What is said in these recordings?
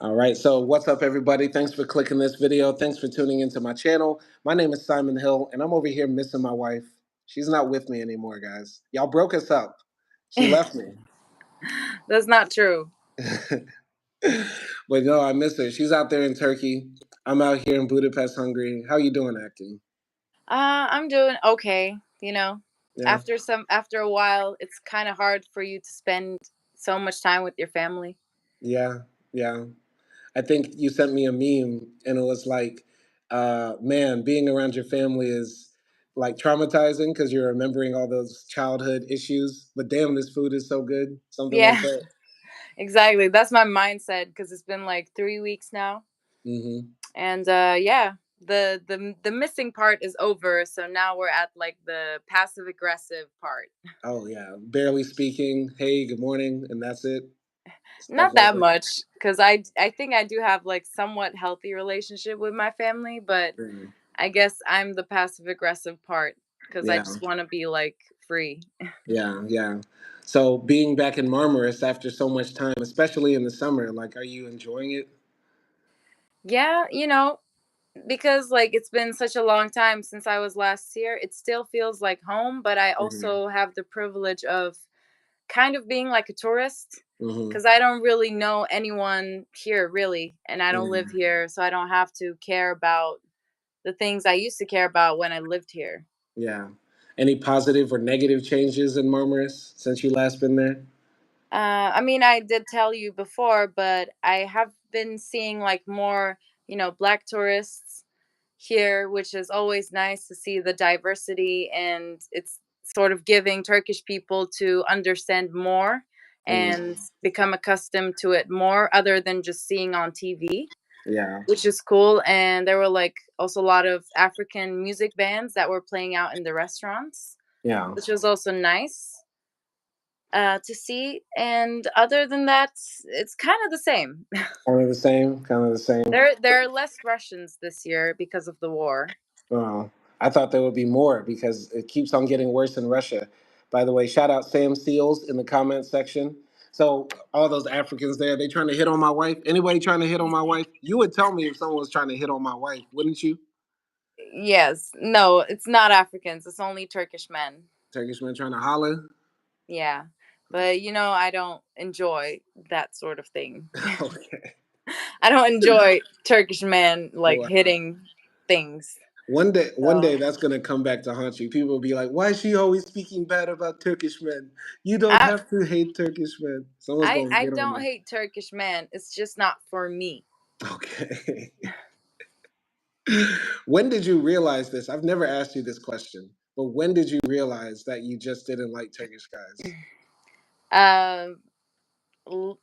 All right, so what's up, everybody? Thanks for clicking this video. Thanks for tuning into my channel. My name is Simon Hill, and I'm over here missing my wife. She's not with me anymore, guys. Y'all broke us up. She left me. That's not true. But no, I miss her. She's out there in Turkey. I'm out here in Budapest, Hungary. How you doing, acting? I'm doing okay. Yeah, After a while, it's kind of hard for you to spend so much time with your family. yeah, yeah. I think you sent me a meme, and it was like, man, being around your family is like traumatizing because you're remembering all those childhood issues. But damn, this food is so good. Something like Yeah, that. exactly. That's my mindset because it's been like 3 weeks now, Hmm. and yeah, the missing part is over. So now we're at like the passive aggressive part. Oh yeah, barely speaking. Hey, good morning, and that's it. Stuff Not like that that. much because I think I do have like somewhat healthy relationship with my family, but Mm. I guess I'm the passive aggressive part because I Yeah, just want to be like free. yeah, yeah. So being back in Marmaris after so much time, especially in the summer, like, are you enjoying it? Yeah, because like it's been such a long time since I was last here, it still feels like home, but I Hmm. also have the privilege of kind of being like a tourist Hmm. because I don't really know anyone here really, and I don't live Yeah, here, so I don't have to care about the things I used to care about when I lived here. yeah. Any positive or negative changes in Marmaris since you last been there? I mean, I did tell you before, but I have been seeing like more, black tourists here, which is always nice to see the diversity, and it's sort of giving Turkish people to understand more and Mm. become accustomed to it more, other than just seeing on TV, Yeah, which is cool. And there were like also a lot of African music bands that were playing out in the restaurants, yeah. which was also nice to see. And other than that, it's kind of the same. Kind of the same. Kind of the same. There are less Russians this year because of the war. I thought there would be more because it keeps on getting worse in Russia. By the way, shout out Sam Seals in the comment section. So all those Africans there, they trying to hit on my wife. Anybody trying to hit on my wife? You would tell me if someone was trying to hit on my wife, wouldn't you? Yes, no, it's not Africans. It's only Turkish men. Turkish man trying to holler. Yeah, but I don't enjoy that sort of thing. Okay. I don't enjoy Turkish men like Wow. hitting things. One So day that's gonna come back to haunt you. People will be like, "Why is she always speaking bad about Turkish men? You don't I have to hate Turkish men." Someone's I gonna I get on don't me. hate Turkish men. It's just not for me. Okay. When did you realize this? I've never asked you this question, but when did you realize that you just didn't like Turkish guys? Um, l-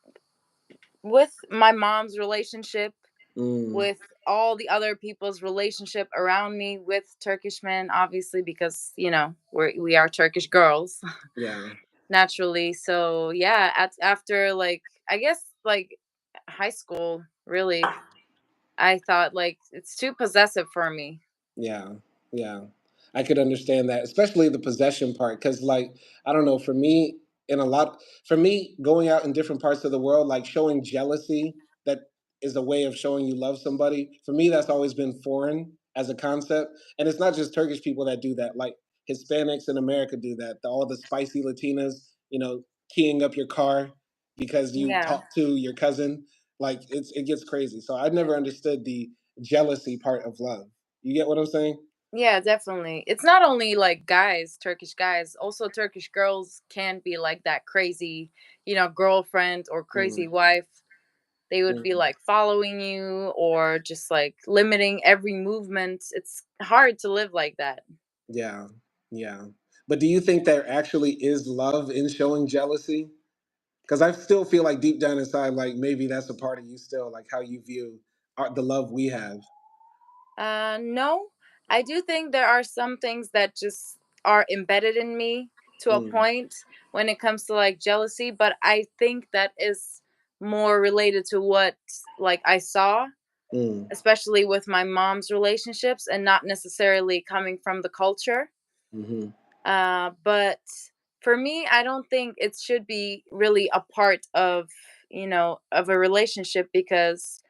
with my mom's relationship, Mm, with all the other people's relationship around me with Turkish men, obviously because we are Turkish girls yeah. naturally. So yeah, after like I guess like high school, really, I thought like it's too possessive for me. Yeah, yeah. I could understand that, especially the possession part. Because, like, I don't know, for me, for me, going out in different parts of the world, like showing jealousy that is a way of showing you love somebody, for me, that's always been foreign as a concept. And it's not just Turkish people that do that, like, Hispanics in America do that. All the spicy Latinas, keying up your car because you Yeah. talk to your cousin. Like, it gets crazy. So I never understood the jealousy part of love. You get what I'm saying? Yeah, definitely. It's not only like guys, Turkish guys, also Turkish girls can be like that crazy, girlfriend or Mm, crazy wife. They would be mm, like following you or just like limiting every movement. It's hard to live like that. yeah, yeah. But do you think there actually is love in showing jealousy? Because I still feel like deep down inside, like maybe that's a part of you still, like how you view the love we have. No, I do think there are some things that just are embedded in me to a Mm, point when it comes to like jealousy, but I think that is more related to what like I saw, mm, especially with my mom's relationships, and not necessarily coming from the culture. mm-hmm. But for me, I don't think it should be really a part of, of a relationship, because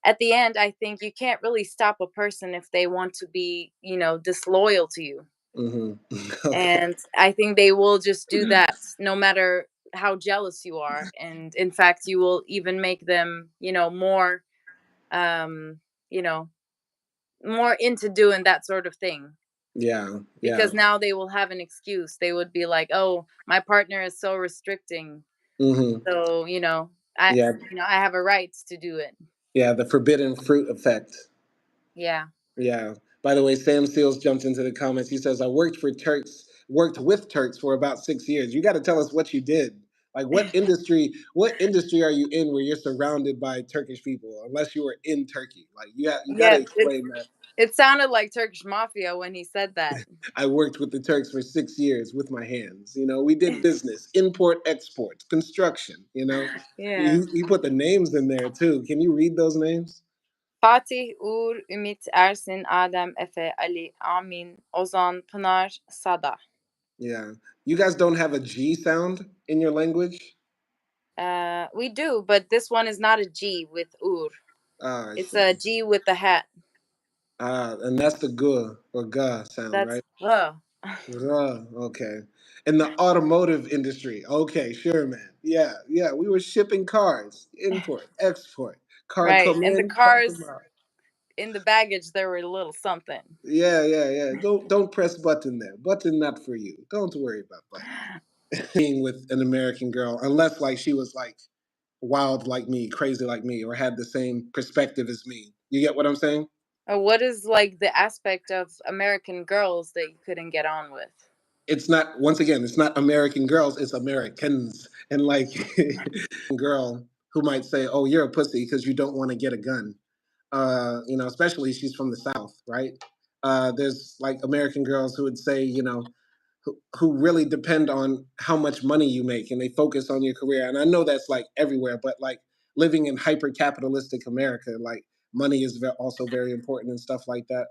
at the end, I think you can't really stop a person if they want to be, disloyal to you. Hmm. Okay. And I think they will just do that no matter how jealous you are. And in fact, you will even make them, more, um, you know, more into doing that sort of thing, Yeah. Yeah. because now they will have an excuse. They would be like, "Oh, my partner is so restricting. Hmm. So, I Yeah. I have a right to do it." Yeah. The forbidden fruit effect. Yeah. Yeah. By the way, Sam Seals jumped into the comments. He says, worked with Turks for about 6 years. You got to tell us what you did. Like what industry are you in where you're surrounded by Turkish people, unless you were in Turkey? Like you got to Yeah, explain that. it sounded like Turkish mafia when he said that. I worked with the Turks for 6 years with my hands. We did business, import, export, construction. Yeah. He put the names in there too. Can you read those names? Fatih, Uğur, Ümit, Ersin, Adem, Efe, Ali, Amin, Ozan, Pınar, Sada. Yeah. You guys don't have a G sound in your language? We do, but this one is not a G with Uğur. Ah, I It's see. a G with the hat. And that's the G or G sound, That's right? the. Okay. In the automotive industry. Okay, sure, man. Yeah, yeah. We were shipping cars, import, export. Car Right. come And the in, car come cars out. in the baggage, there were a little something. Yeah, yeah, yeah. Don't press button there. Button not for you. Don't worry about button. Being with an American girl, unless like she was like wild like me, crazy like me, or had the same perspective as me. You get what I'm saying? What is like the aspect of American girls that you couldn't get on with? It's not, once again, it's not American girls, it's Americans. And like girl who might say, "Oh, you're a pussy because you don't want to get a gun." Especially she's from the South, right? There's like American girls who would say, who really depend on how much money you make and they focus on your career. And I know that's like everywhere, but like living in hyper capitalistic America, like money is also very important and stuff like that.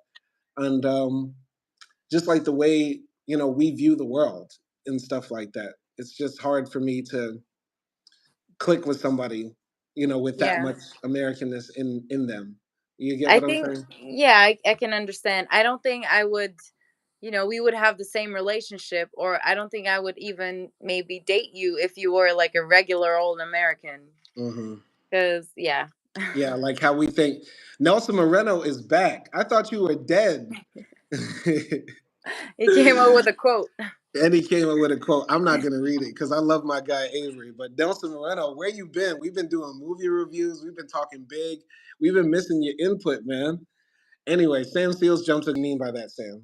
And just like the way we view the world and stuff like that, it's just hard for me to click with somebody with that Yeah. much Americanness in them. You get I what I'm think, saying? yeah, I can understand. I don't think I would, we would have the same relationship, or I don't think I would even maybe date you if you were like a regular old American. Hmm. Because, yeah. Yeah, like how we think Nelson Moreno is back. I thought you were dead. He came up with a quote. And he came up with a quote. I'm not gonna read it because I love my guy Avery. But Nelson Moreno, where you been? We've been doing movie reviews. We've been talking big. We've been missing your input, man. Anyway, Sam Seals jumps in. Mean by that, Sam?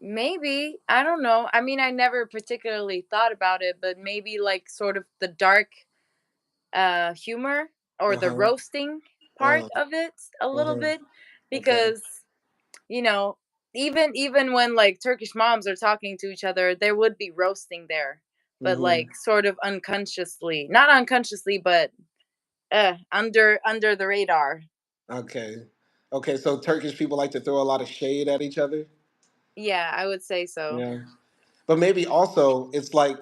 Maybe. I don't know. I mean, I never particularly thought about it, but maybe like sort of the dark humor, or Uh the huh. roasting part Uh of it a little huh. bit, Okay. because you know even when like Turkish moms are talking to each other, there would be roasting there, but Hmm. like sort of unconsciously, not unconsciously, but under the radar. Okay. Okay. So Turkish people like to throw a lot of shade at each other. Yeah, I would say so. Yeah. But maybe also it's like,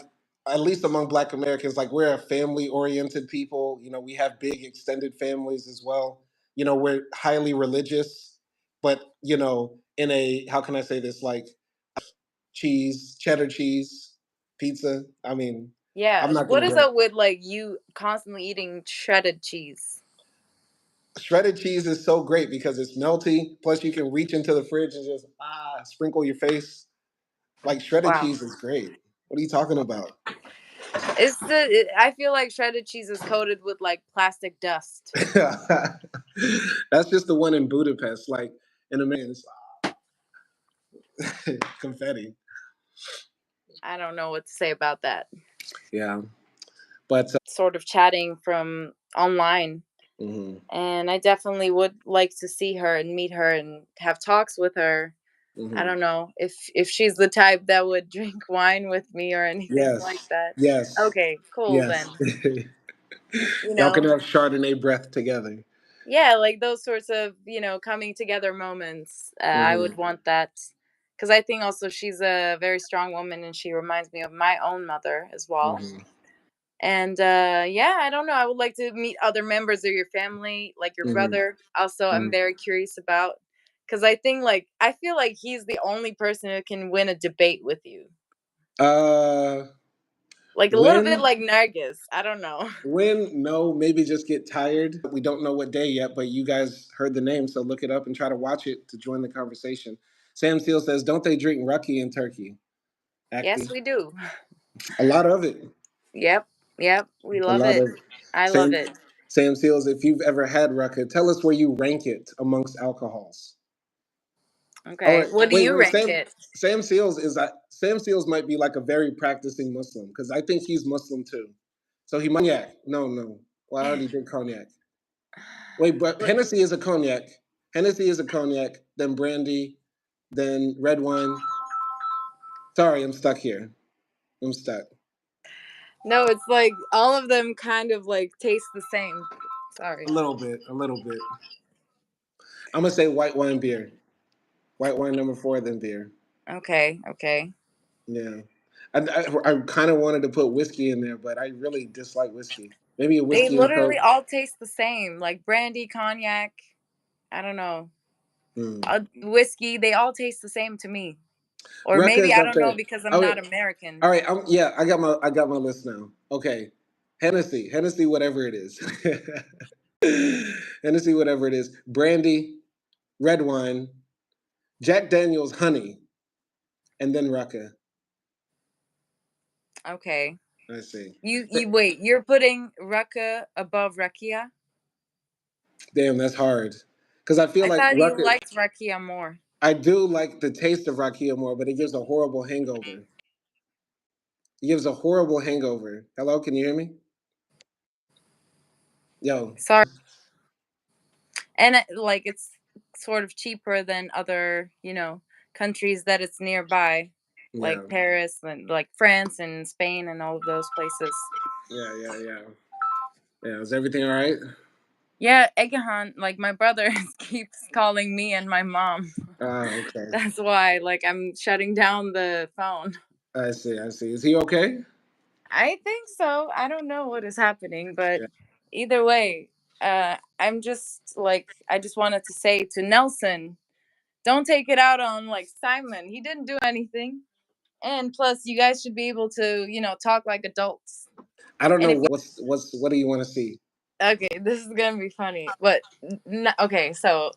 at least among Black Americans, like we're a family oriented people. We have big extended families as well. We're highly religious, but in a, how can I say this, like cheese, cheddar cheese, pizza. I mean, Yeah, I'm not what gonna is go. up with like you constantly eating shredded cheese? Shredded cheese is so great because it's melty. Plus, you can reach into the fridge and just sprinkle your face. Like shredded Wow. cheese is great. What are you talking about? I feel like shredded cheese is coated with like plastic dust. That's just the one in Budapest. Like in America, it's confetti. I don't know what to say about that. Yeah, but Sort of chatting from online, mhm, and I definitely would like to see her and meet her and have talks with her. I mhm. don't know if she's the type that would drink wine with me or anything like Yes, that. yes, Okay, cool yes. then. You Y'all can know, have Chardonnay breath together. yeah, like those sorts of, coming together moments. I Hmm. would want that, because I think also she's a very strong woman and she reminds me of my own mother as well. Hmm. And yeah, I don't know. I would like to meet other members of your family, like your Mhm, brother. Also, I'm mhm. very curious about because I think like I feel like he's the only person who can win a debate with you. Uh, Like a little bit when like Nargis. I don't know. no, maybe just get tired. We don't know what day yet, but you guys heard the name, so look it up and try to watch it to join the conversation. Sam Steele says, "Don't they drink raki in Turkey?" Yes, Acti, we do. a lot of it, Yep. Yep. We a love lot it. of I love Sam. it. Sam Seals, if you've ever had raka, tell us where you rank it amongst alcohols. Oh, Okay. What do wait, you wait. rank it? Sam Seals might be like a very practicing Muslim because I think he's Muslim too. So he might cognac. No, no. Well, I already did cognac. Wait, but What- Hennessy is a cognac. Hennessy is a cognac. Then brandy. Then red wine. Sorry, I'm stuck here. I'm stuck. No, it's like all of them kind of like taste the same. Sorry. A little bit. A little bit. I'm gonna say white wine beer. White wine number four, then beer. Okay. Okay. Yeah. I kind of wanted to put whiskey in there, but I really dislike whiskey. Maybe a They whiskey and literally coke. all taste the same, like brandy, cognac. I don't know. Hmm. Whiskey, they all taste the same to me. Or Rucka maybe is I up don't know there. because I'm Oh, wait. not American. All right. Yeah, I got my list now. Okay. Hennessy, whatever it is. Hennessy, whatever it is. Brandy, red wine, Jack Daniels, honey, and then Rucka. Okay. I see. You wait, you're putting Raka above Rakia? Damn, that's hard. Because I feel I like thought you Rucka. liked Rakia more. I do like the taste of rakia more, but it gives a horrible hangover. It gives a horrible hangover. Hello, can you hear me? Yo, Sorry. And like it's sort of cheaper than other, countries that it's nearby, yeah, like Paris and like France and Spain and all of those places. yeah. Yeah, is everything all right? Yeah, Egahan, like my brother keeps calling me and my mom. Ah, okay. That's why, like, I'm shutting down the phone. I see. Is he okay? I think so. I don't know what is happening, but Yeah. either way, I'm just like, I just wanted to say to Nelson, don't take it out on like Simon. He didn't do anything. And plus, you guys should be able to, talk like adults. I don't And know if you, what do you want to see? okay, this is gonna be funny, but okay, so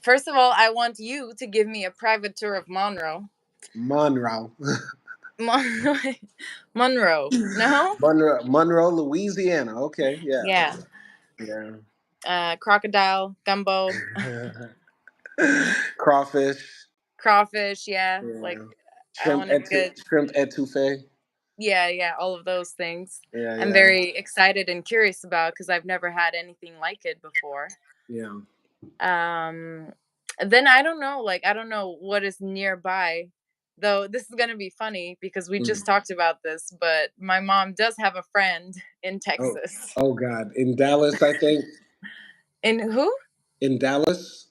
first of all, I want you to give me a private tour of Monroe. Monroe. Mon- Monroe. No? Monroe, Louisiana. Okay, yeah. Yeah. Yeah. Crocodile, gumbo, Crawfish. crawfish. Yeah. Like, Yeah. I want a good, Shrimp etouffee. yeah, yeah, all of those things. Yeah, I'm yeah. very excited and curious about because I've never had anything like it before. Yeah. Um, then I don't know, like, I don't know what is nearby. Though this is gonna be funny because we Mm. just talked about this, but my mom does have a friend in Oh, Texas. oh God. In Dallas, I think. In who? In Dallas?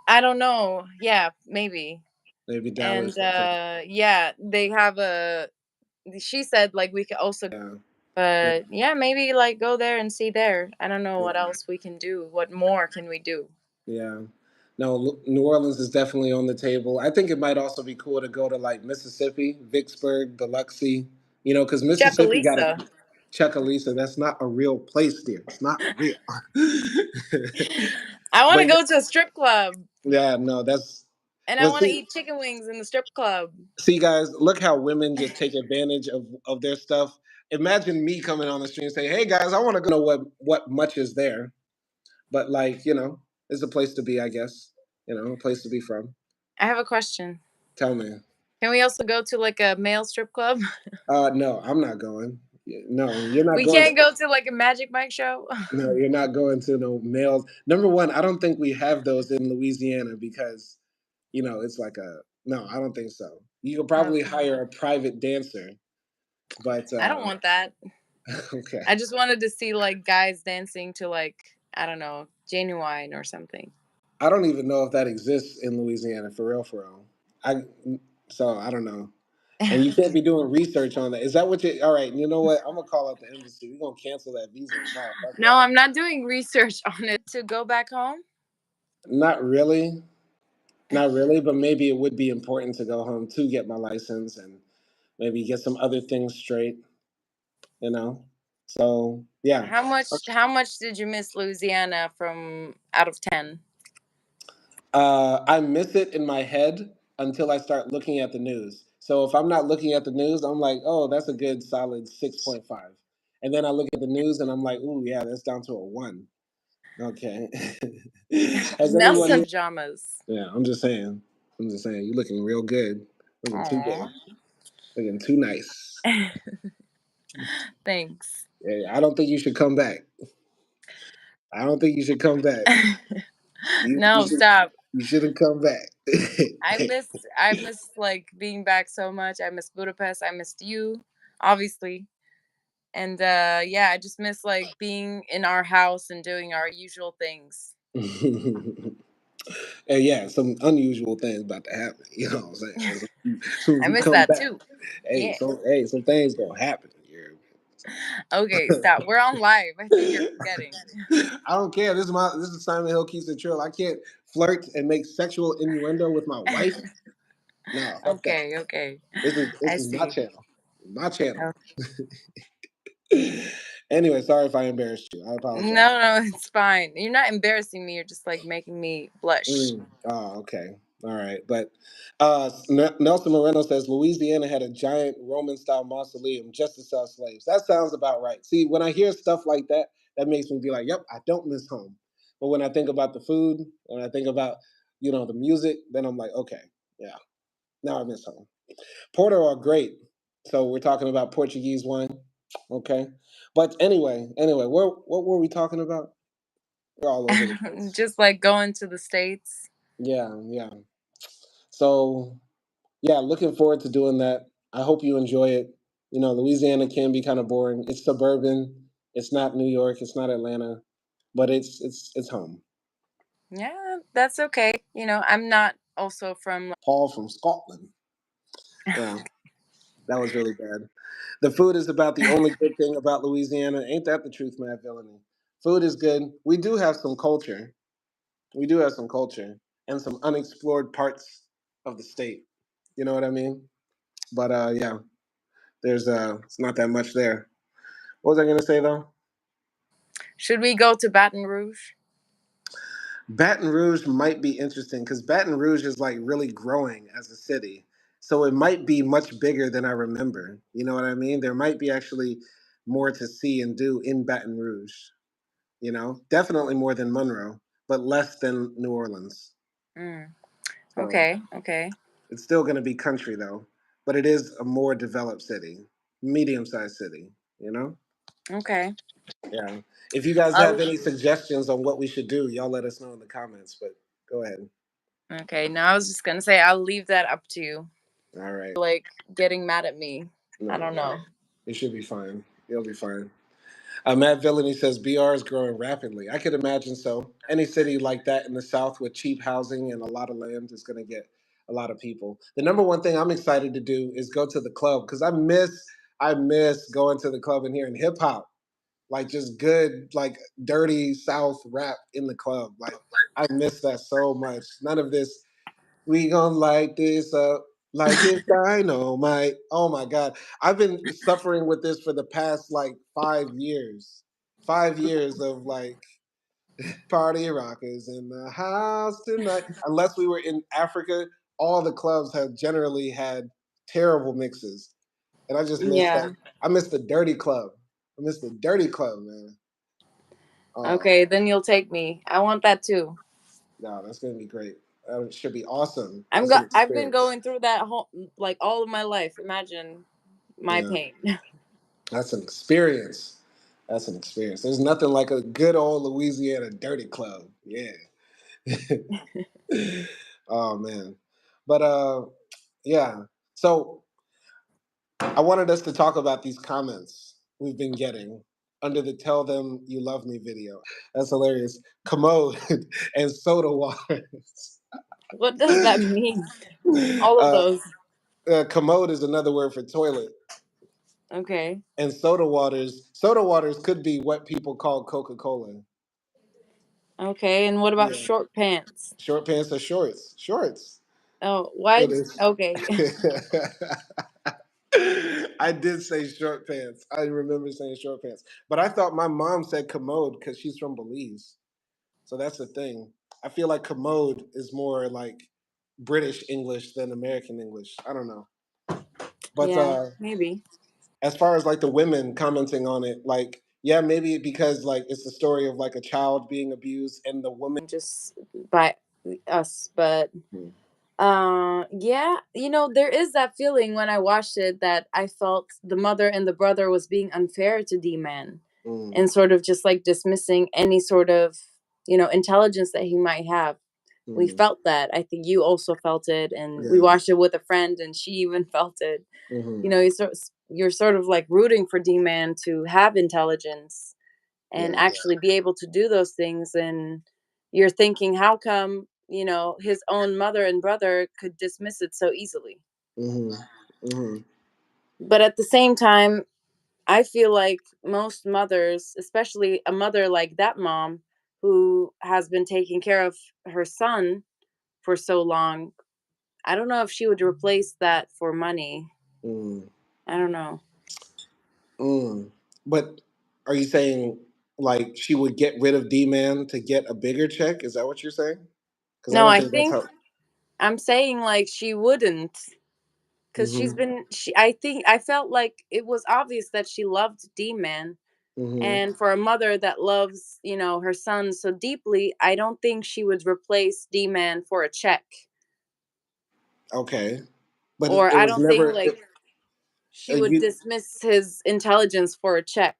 I don't know. Yeah, maybe. Maybe And Dallas. Okay. yeah, they have a she said like we could also, Yeah. Yeah. but yeah, maybe like go there and see there. I don't know what Yeah. else we can do. What more can we do? Yeah. No, New Orleans is definitely on the table. I think it might also be cool to go to like Mississippi, Vicksburg, Biloxi, because Mississippi got a Chuckalisa. Chuckalisa. That's not a real place, dear. It's not real. I want But to go to a strip club yeah, no, that's and I well. want to eat chicken wings in the strip club. See, guys, look how women just take advantage of their stuff. Imagine me coming on the street and say, "Hey, guys, I want to know what much is there." But like, it's a place to be, I guess. A place to be from. I have a question. Tell me. Can we also go to like a male strip club? No, I'm not going. No, you're not We going. can't go to like a Magic Mike show. No, you're not going to no males. Number one, I don't think we have those in Louisiana because, it's like a no. I don't think so. You could probably Okay. hire a private dancer, but I don't want that. okay. I just wanted to see like guys dancing to like, I don't know, Genuine or something. I don't even know if that exists in Louisiana for real, for real. I so I don't know. And you can't be doing research on that. Is that what you? All right. You know what? I'm gonna call out the embassy. We're gonna cancel that visa tomorrow. Fuck No, that. I'm not doing research on it to go back home. Not really. Not really. But maybe it would be important to go home to get my license and maybe get some other things straight. You know. So yeah. How much did you miss Louisiana from out of 10? I miss it in my head until I start looking at the news. So if I'm not looking at the news, I'm like, oh, that's a good solid 6.5. And then I look at the news and I'm like, ooh, yeah, that's down to a one. Okay. Has anyone Nelson here? pajamas. Yeah, I'm just saying. I'm just saying. You're looking real good. Looking too Aw. good. Looking too nice. Thanks. Yeah, I don't think you should come back. I don't think you should come back. You No, should. stop. You shouldn't come back. I miss like being back so much. I miss Budapest. I missed you, obviously. And yeah, I just miss like being in our house and doing our usual things. And yeah, some unusual things about to happen. You know what I'm saying? As soon as I you miss come that back, too. hey, Yeah. some things gonna happen. Okay, stop. We're on live. I think you're forgetting. I don't care. This is Simon Hill keeps it trill. I can't flirt and make sexual innuendo with my wife. Nah, fuck that. Okay, okay. This I is my see. channel. My channel. Oh, Anyway, sorry if I embarrassed you. I apologize. no, no, it's fine. You're not embarrassing me. You're just like making me blush. Oh, okay. All right. But Nelson Moreno says Louisiana had a giant Roman style mausoleum just to sell slaves. That sounds about right. See, when I hear stuff like that, that makes me be like, yep, I don't miss home. But when I think about the food, when I think about, the music, then I'm like, okay, yeah, now I miss home. Porto are great. So we're talking about Portuguese wine. Okay. But anyway, what were we talking about? We're all over the place. Just like going to the States. Yeah, yeah. So yeah, looking forward to doing that. I hope you enjoy it. Louisiana can be kind of boring. It's suburban. It's not New York. It's not Atlanta, but it's home. Yeah, that's okay. I'm not also from Paul from Scotland. Yeah, that was really bad. The food is about the only good thing about Louisiana. Ain't that the truth, Matt Villainy? Food is good. We do have some culture. We do have some culture and some unexplored parts of the state. You know what I mean? But yeah, there's it's not that much there. What was I gonna say though? Should we go to Baton Rouge? Baton Rouge might be interesting because Baton Rouge is like really growing as a city. So it might be much bigger than I remember. You know what I mean? There might be actually more to see and do in Baton Rouge. Definitely more than Monroe, but less than New Orleans. Mm, So okay, okay, it's still going to be country though, but it is a more developed city, medium sized city, you know? okay. Yeah. If you guys have I'll, any suggestions on what we should do, y'all let us know in the comments, but go ahead. okay, no, I was just gonna say I'll leave that up to you. All right. Like getting mad at me. I No, don't know. it should be fine. It'll be fine. Matt Villainy says BR is growing rapidly. I could imagine so. Any city like that in the South with cheap housing and a lot of land is going to get a lot of people. The number one thing I'm excited to do is go to the club because I miss going to the club and hearing hip hop, like just good, like dirty South rap in the club. Like I miss that so much. None of this. We gonna light this up like it's dynamite. Oh my god, I've been suffering with this for the past like 5 years. 5 years of like party rockers in the house tonight. Unless we were in Africa, all the clubs have generally had terrible mixes, and I just miss that. Yeah. I miss the dirty club. I miss the dirty club, man. Oh Okay, then you'll take me. I want that too. no, that's gonna be great. That should be awesome. I'm That's go an I've been experience. going through that whole like all of my life. Imagine my Yeah. pain. That's an experience. That's an experience. There's nothing like a good old Louisiana dirty club. Yeah. Oh man. But yeah. So I wanted us to talk about these comments we've been getting under the Tell Them You Love Me video. That's hilarious. Commode and soda waters. What does that mean? All of uh, those. Commode is another word for toilet. Okay. And soda waters could be what people call Coca-Cola. Okay. And what about Yeah. short pants? Short pants or shorts? Shorts. Oh, It why? is. Okay. I did say short pants. I remember saying short pants. But I thought my mom said commode because she's from Belize. So that's the thing. I feel like commode is more like British English than American English. I don't know. But Yeah, maybe. as far as like the women commenting on it, like, yeah, maybe because like it's the story of like a child being abused and the woman. Just by us, but Mm, yeah, there is that feeling when I watched it that I felt the mother and the brother was being unfair to D-Man mm, and sort of just like dismissing any sort of, intelligence that he might have. We mm, felt that. I think you also felt it, and we yeah. watched it with a friend and she even felt it. Hmm. You're sort of like rooting for D-Man to have intelligence and Yeah. actually be able to do those things, and you're thinking how come, his own mother and brother could dismiss it so easily. Hmm. Hmm. But at the same time, I feel like most mothers, especially a mother like that mom who has been taking care of her son for so long, I don't know if she would replace that for money. Mm, I don't know. mm. But are you saying like she would get rid of D Man to get a bigger check? Is that what you're saying? Because I No, don't I think that's think how. I'm saying like she wouldn't, because Hmm. I think I felt like it was obvious that she loved D-Man, Hmm. and for a mother that loves, her son so deeply, I don't think she would replace D-Man for a check. Okay, but Or it I was don't think never. like she would You dismiss his intelligence for a check.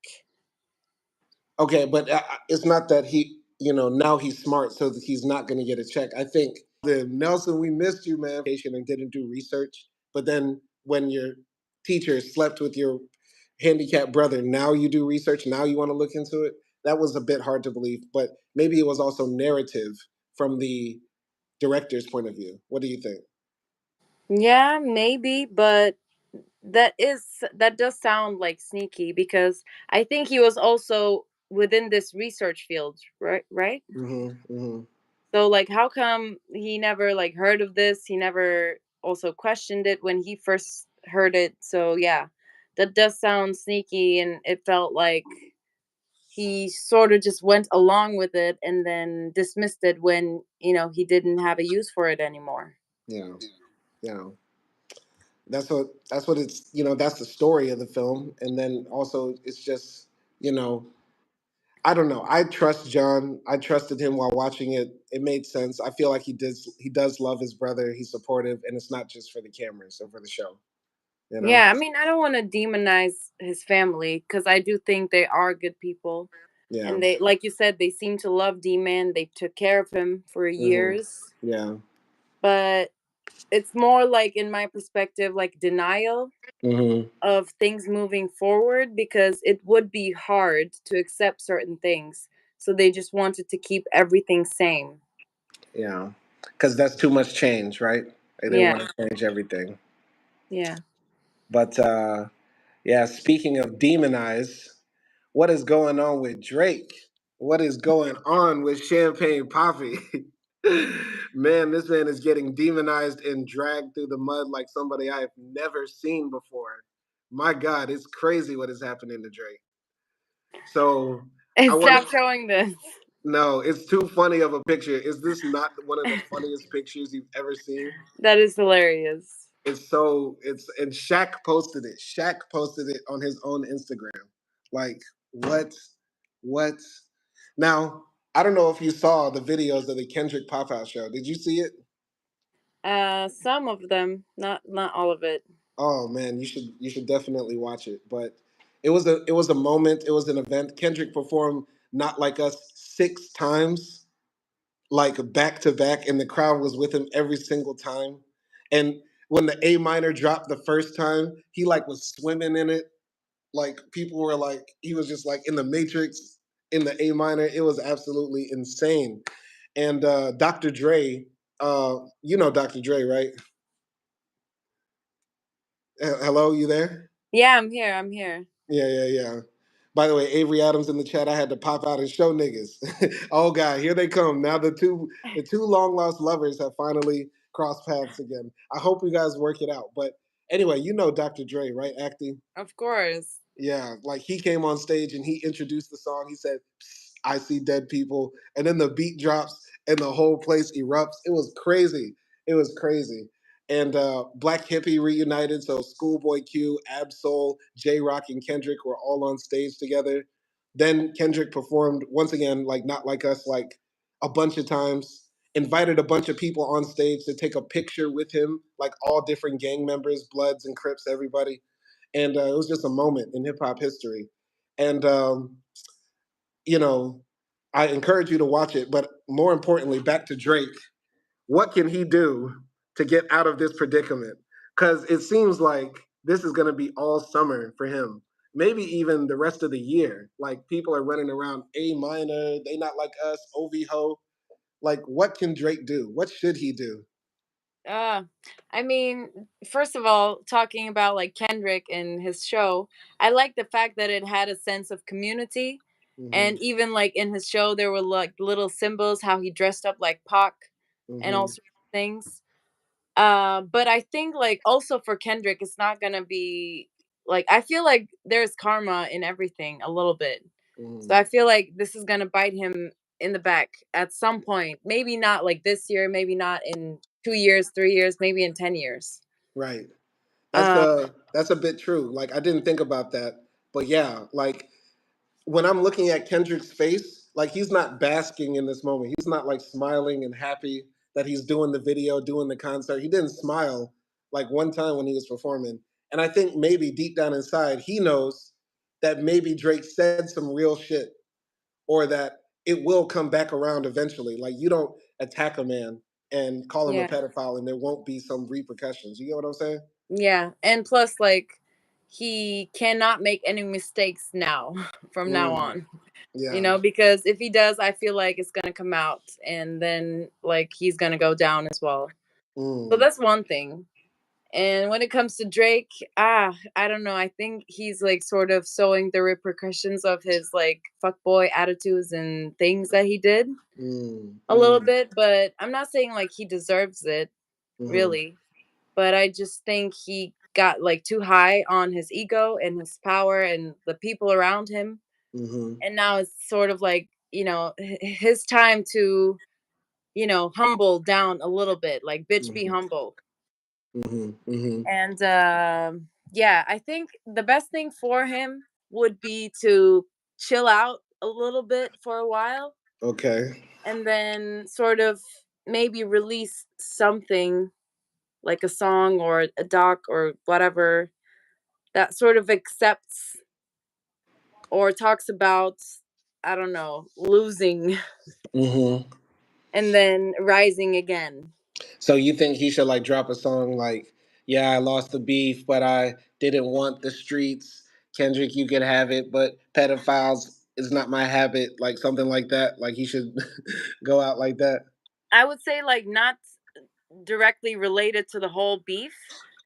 okay? But it's not that he. Now he's smart, so that he's not going to get a check. I think the Nelson, we missed you, man. And didn't do research, but then when your teacher slept with your handicapped brother, now you do research. Now you want to look into it. That was a bit hard to believe, but maybe it was also narrative from the director's point of view. What do you think? Yeah, maybe, but that does sound like sneaky, because I think he was also within this research field, right? Hmm. Hmm. So like how come he never like heard of this? He never also questioned it when he first heard it. So yeah, that does sound sneaky, and it felt like he sort of just went along with it and then dismissed it when, he didn't have a use for it anymore. Yeah, yeah. That's what it's. That's the story of the film, and then also it's just you know I don't know. I trust John. I trusted him while watching it. It made sense. I feel like he does love his brother. He's supportive, and it's not just for the cameras or for the show. You know? Yeah, I mean, I don't want to demonize his family, because I do think they are good people. Yeah. And they, like you said, they seem to love D-Man. They took care of him for Hmm. years. Yeah. But it's more like, in my perspective, like denial Hmm. of things moving forward, because it would be hard to accept certain things. So they just wanted to keep everything same. Yeah. Because that's too much change, right? They didn't Yeah. want to change everything. Yeah. But yeah. Speaking of demonize, what is going on with Drake? What is going on with Champagne Poppy? Man, this man is getting demonized and dragged through the mud like somebody I've never seen before. My God, it's crazy what is happening to Drake. So I And want stop to. showing this. No, it's too funny of a picture. Is this not one of the funniest pictures you've ever seen? That is hilarious. It's and Shaq posted it. Shaq posted it on his own Instagram. Like what? What? Now I don't know if you saw the videos of the Kendrick Pop Out show. Did you see it? Some of them, not all of it. Oh man, you should definitely watch it. But it was a moment. It was an event. Kendrick performed "Not Like Us" 6 times, like back to back, and the crowd was with him every single time. And when the A minor dropped the first time, he like was swimming in it. Like people were like, he was just like in the Matrix in the A minor. It was absolutely insane. And Dr. Dre, you know Dr. Dre, right? Hello, you there? Yeah, I'm here. I'm here. Yeah, yeah, yeah. By the way, Avery Adams in the chat. I had to pop out and show niggas. Oh God, here they come. Now the two long lost lovers have finally crossed paths again. I hope you guys work it out. But anyway, you know Dr. Dre, right? Acting. Of course. Yeah, like he came on stage and he introduced the song. He said, "Psst, I see dead people," and then the beat drops and the whole place erupts. It was crazy. It was crazy. And Black Hippie reunited. So Schoolboy Q, Absol, J Rock, and Kendrick were all on stage together. Then Kendrick performed once again, like Not Like Us, like a bunch of times. Invited a bunch of people on stage to take a picture with him, like all different gang members, Bloods and Crips, everybody. And it was just a moment in hip hop history. And you know, I encourage you to watch it. But more importantly, back to Drake. What can he do to get out of this predicament? Because it seems like this is going to be all summer for him. Maybe even the rest of the year. Like people are running around A minor, they not like us, OV ho. Like, what can Drake do? What should he do? Uh, I mean, first of all, talking about like Kendrick and his show, I like the fact that it had a sense of community. Mm-hmm. And even like in his show, there were like little symbols, how he dressed up like Pac and all Mm-hmm. sorts of things. But I think like also for Kendrick, it's not gonna be like I feel like there's karma in everything a little bit. So Mm-hmm. I feel like this is gonna bite him in the back at some point. Maybe not like this year, maybe not in 2 years, 3 years, maybe in 10 years. Right. That's Uh, that's a bit true. Like I didn't think about that, but yeah, like when I'm looking at Kendrick's face, like he's not basking in this moment. He's not like smiling and happy that he's doing the video, doing the concert. He didn't smile like one time when he was performing. And I think maybe deep down inside, he knows that maybe Drake said some real shit or that it will come back around eventually. Like you don't attack a man and call him a yeah, pedophile and there won't be some repercussions. You get what I'm saying? yeah, and plus like he cannot make any mistakes now from now Mm, on. yeah. Because if he does, I feel like it's gonna come out, and then like he's gonna go down as well. So Mm, that's one thing. And when it comes to Drake, I don't know. I think he's like sort of sowing the repercussions of his like fuckboy attitudes and things that he did mm, a little mm, bit. But I'm not saying like he deserves it, mm-hmm, really. But I just think he got like too high on his ego and his power and the people around him. mm-hmm, And now it's sort of like, his time to, humble down a little bit. Like, bitch, be mm-hmm, humble. mm-hmm, mm-hmm. And yeah, I think the best thing for him would be to chill out a little bit for a while Okay. and then sort of maybe release something like a song or a doc or whatever that sort of accepts or talks about, I don't know, losing Mm-hmm. and then rising again. So you think he should like drop a song like, "Yeah, I lost the beef, but I didn't want the streets. Kendrick, you can have it, but pedophiles is not my habit." Like something like that. Like he should go out like that. I would say like not directly related to the whole beef.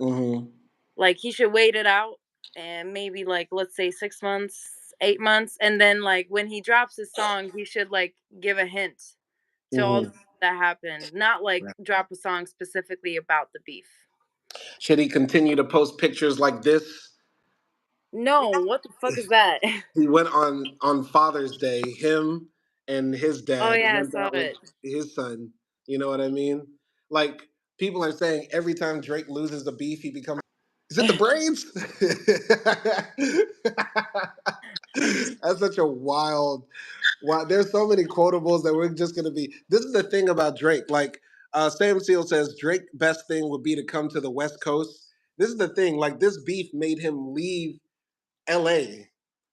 Mm-hmm. Like he should wait it out and maybe like let's say 6 months, 8 months, and then like when he drops his song, he should like give a hint to all Mm-hmm. that happened. Not like Right. drop a song specifically about the beef. Should he continue to post pictures like this? No, what the fuck is that? He went on Father's Day, him and his Oh dad yeah, I went saw out with it. his son. You know what I mean? Like people are saying every time Drake loses a beef, he becomes. Is it the braids? That's such a wild. Wow, there's so many quotables that we're just gonna be. This is the thing about Drake. Like Sam Seal says, Drake best thing would be to come to the West Coast. This is the thing. Like this beef made him leave LA.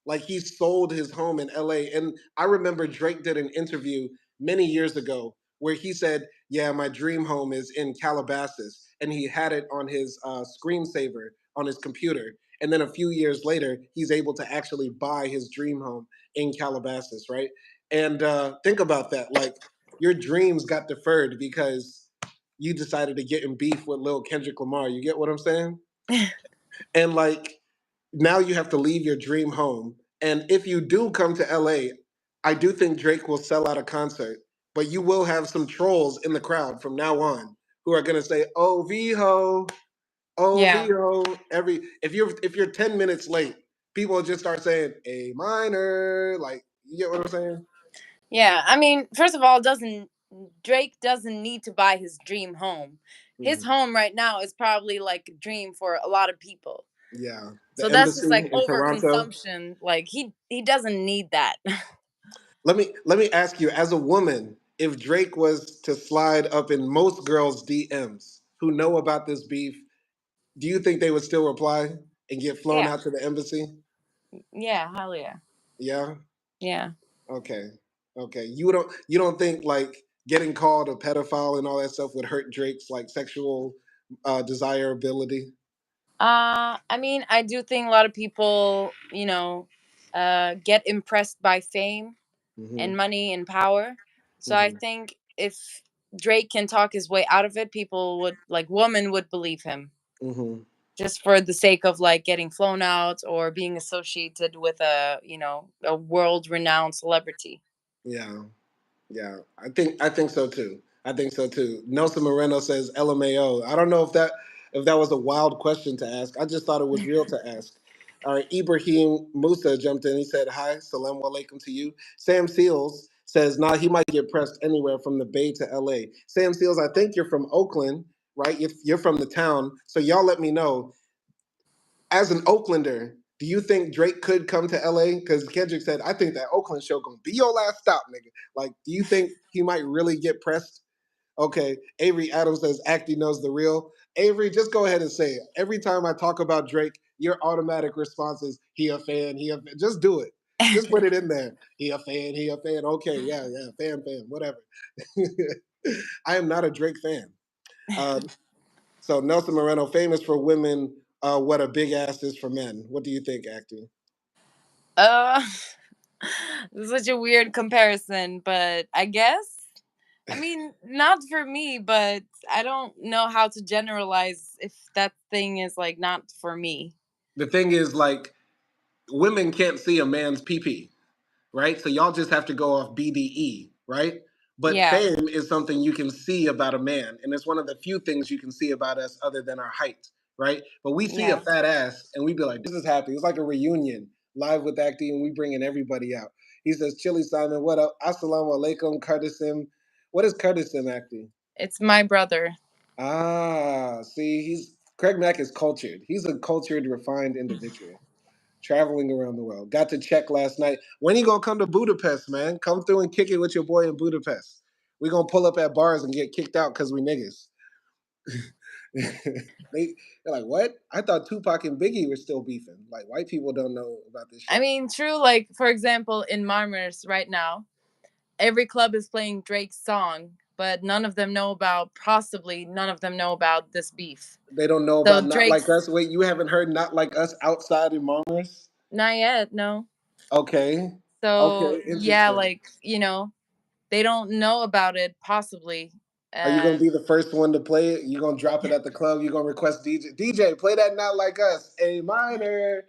Like he sold his home in LA. And I remember Drake did an interview many years ago where he said, "Yeah, my dream home is in Calabasas." And he had it on his screensaver on his computer. And then a few years later, he's able to actually buy his dream home in Calabasas, right? And think about that. Like your dreams got deferred because you decided to get in beef with Lil Kendrick Lamar. You get what I'm saying? And like now you have to leave your dream home. And if you do come to LA, I do think Drake will sell out a concert, but you will have some trolls in the crowd from now on who are gonna say, "Oh Viho, oh Yeah. Viho." Every if you're 10 minutes late, people will just start saying A minor. Like you get what I'm saying? Yeah, I mean, first of all, doesn't Drake doesn't need to buy his dream home. His Mhm. home right now is probably like a dream for a lot of people. Yeah, So the that's just embassy like in Toronto. overconsumption. Like he doesn't need that. Let me ask you, as a woman, if Drake was to slide up in most girls' DMs who know about this beef, do you think they would still reply and get flown Yeah. out to the embassy? Yeah, hell yeah. Yeah. Yeah. Okay. Okay. You don't think like getting called a pedophile and all that stuff would hurt Drake's like sexual desirability? I mean, I do think a lot of people, get impressed by fame Mm-hmm. and money and power. So I Mm-hmm. think if Drake can talk his way out of it, people would like women would believe him Mm-hmm. just for the sake of like getting flown out or being associated with a world renowned celebrity. Yeah. Yeah, I think so too. I think so too. Nelson Moreno says LMAO. I don't know if that was a wild question to ask. I just thought it was real to ask. All right, Ibrahim Musa jumped in. He said, "Hi, salam alaikum to you." Sam Seals says, "Nah, he might get pressed anywhere from the Bay to LA." Sam Seals, I think you're from Oakland, right? If you're from the town, so y'all let me know as an Oaklander, do you think Drake could come to LA? Because Kendrick said, I think that Oakland show gonna be your last stop, nigga. Like, do you think he might really get pressed? Okay. Avery Adams says, Acty knows the real. Avery, just go ahead and say it. Every time I talk about Drake, your automatic response is, he a fan, he a fan. Just do it. Just put it in there. He a fan, he a fan. Okay, yeah, yeah, fan, whatever. I am not a Drake fan. Uh, so Nelson Moreno, famous for women, what a big ass is for men. What do you think, acting? uh this is such a weird comparison, but I guess, I mean, not for me, but I don't know how to generalize if that thing is like not for me. The thing is, like, women can't see a man's PP, right? So y'all just have to go off BDE, right? But Yeah. fame is something you can see about a man, and it's one of the few things you can see about us other than our height, right? But we see a Yeah. fat ass and we be like, this is happy. It's like a reunion live with Acti, and we bringing everybody out. He says, Chili Simon, what up? Assalamu alaikum, Kurdisim. What is Kurdisim, Acti? It's my brother. Ah, see, he's Craig Mack is cultured. He's a cultured, refined individual traveling around the world. Got to check last night. When you gonna come to Budapest, man? Come through and kick it with your boy in Budapest. We gonna pull up at bars and get kicked out because we niggas. They're like, what? I thought Tupac and Biggie were still beefing. Like white people don't know about this I shit. mean, true, like for example, in Marmars right now, every club is playing Drake's song, but none of them know about this beef. They don't know So about Not Like Drake's Us. Wait, you haven't heard Not Like Us outside in Mars? not yet, no. Okay. So Okay, yeah, interesting. like, they don't know about it possibly. Are you gonna And be the first one to play it? You gonna drop it at the club? You gonna request DJ play that Not Like Us, A minor.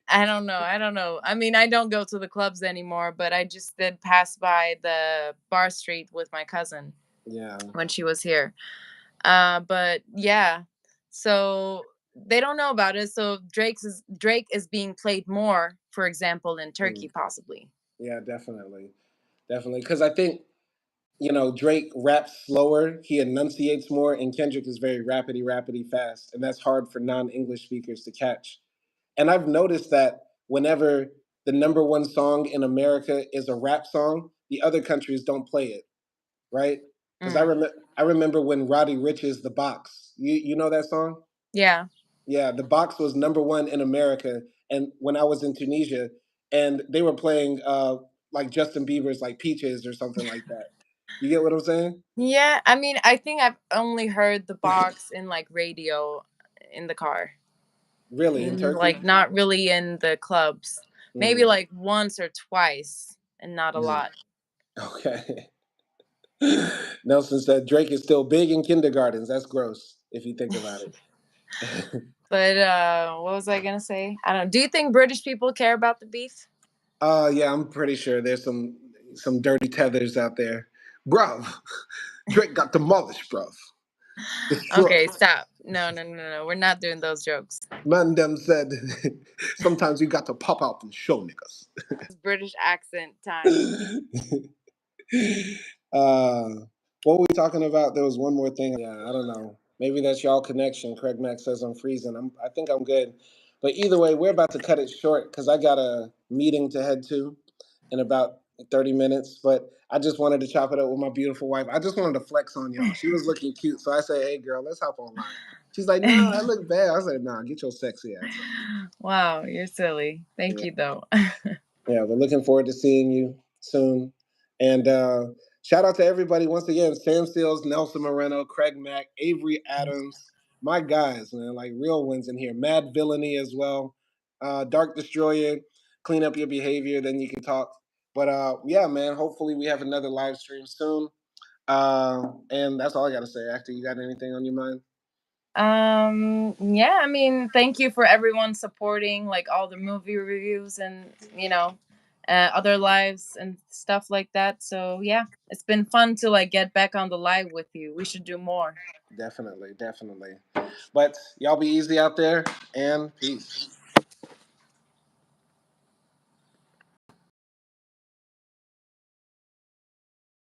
I don't know. I don't know. I mean, I don't go to the clubs anymore, but I just did pass by the bar street with my cousin Yeah. when she was here. But yeah, so they don't know about it. So Drake is being played more, for example, in Mm. Turkey, possibly. Yeah, definitely. Definitely. Because I think, Drake raps slower, he enunciates more, and Kendrick is very rapidy fast. And that's hard for non English speakers to catch. And I've noticed that whenever the number one song in America is a rap song, the other countries don't play it, right? Because Mm, I remember when Roddy Rich's The Box, you know that song? yeah. Yeah, The Box was number one in America, and when I was in Tunisia, and they were playing like Justin Bieber's like Peaches or something like that. You get what I'm saying? Yeah, I mean, I think I've only heard the box in like radio in the car. Really, in Turkey? Like not really in the clubs. Maybe Mm, like once or twice and not a mm. lot. Okay. Nelson said Drake is still big in kindergartens. That's gross if you think about it. But what was I gonna say? I don't know. Do you think British people care about the beef? Yeah, I'm pretty sure there's some dirty tethers out there, bruv. Drake got demolished, bruv. Destroyed. Okay, stop. No, no, no, no. We're not doing those jokes. Man, them said sometimes you got to pop out and show niggas. British accent time. uh, what were we talking about? There was one more thing. Yeah, I don't know. Maybe that's y'all connection. Craig Mack says I'm freezing. I think I'm good. But either way, we're about to cut it short because I got a meeting to head to in about 30 minutes. But I just wanted to chop it up with my beautiful wife. I just wanted to flex on y'all. She was looking cute. So I say, hey, girl, let's hop online. She's like, no, I look bad. I said, nah, get your sexy ass on. Wow, you're silly. Thank Yeah. you though. Yeah, we're looking forward to seeing you soon. And shout out to everybody once again: Sam Seals, Nelson Moreno, Craig Mack, Avery Adams. My guys, man, like real ones in here. Mad Villainy as well. Dark Destroyer, clean up your behavior, then you can talk. But yeah, man, hopefully we have another live stream soon. And that's all I got to say. After you got anything on your mind? Yeah, I mean, thank you for everyone supporting like all the movie reviews and, other lives and stuff like that. So, yeah, it's been fun to like get back on the live with you. We should do more. Definitely, definitely. But y'all be easy out there and peace.